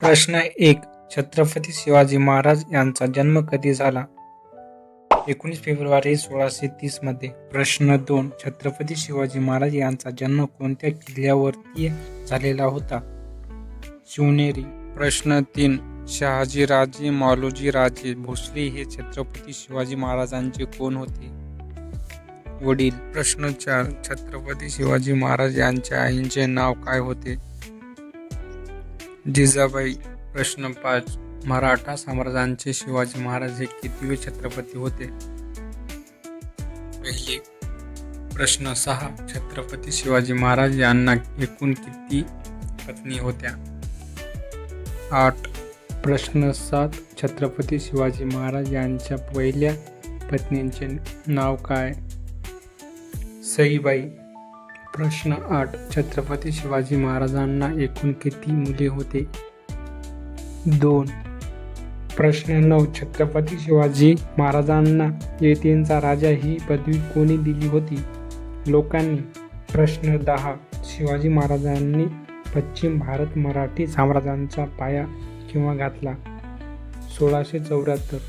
प्रश्न 1. छत्रपती शिवाजी महाराज यांचा जन्म कधी झाला? 19 फेब्रुवारी 1630 मध्ये. प्रश्न 2. छत्रपती शिवाजी महाराज यांचा जन्म कोणत्या किल्ल्यावरती झालेला होता? शिवनेरी. प्रश्न 3. शहाजीराजे मालोजीराजे भोसले हे छत्रपती शिवाजी महाराजांचे कोण होते? वडील. प्रश्न 4. छत्रपती शिवाजी महाराज यांच्या आईचे नाव काय होते? जिजाबाई. प्रश्न 5. मराठा साम्राज्याचे शिवाजी महाराज हे कितवे छत्रपती होते? पहिले. प्रश्न 6. छत्रपती शिवाजी महाराज यांना एकूण किती पत्नी होत्या? 8. प्रश्न 7. छत्रपती शिवाजी महाराज यांच्या पहिल्या पत्नीचे नाव काय? सईबाई. प्रश्न 8. छत्रपती शिवाजी महाराजांना एकूण किती मुले होते? 2. प्रश्न 9. छत्रपती शिवाजी महाराजांना येथींचा राजा ही पदवी कोणी दिली होती? लोकांनी. प्रश्न 10. शिवाजी महाराजांनी पश्चिम भारत मराठी साम्राज्याचा पाया केव्हा घातला? 1674.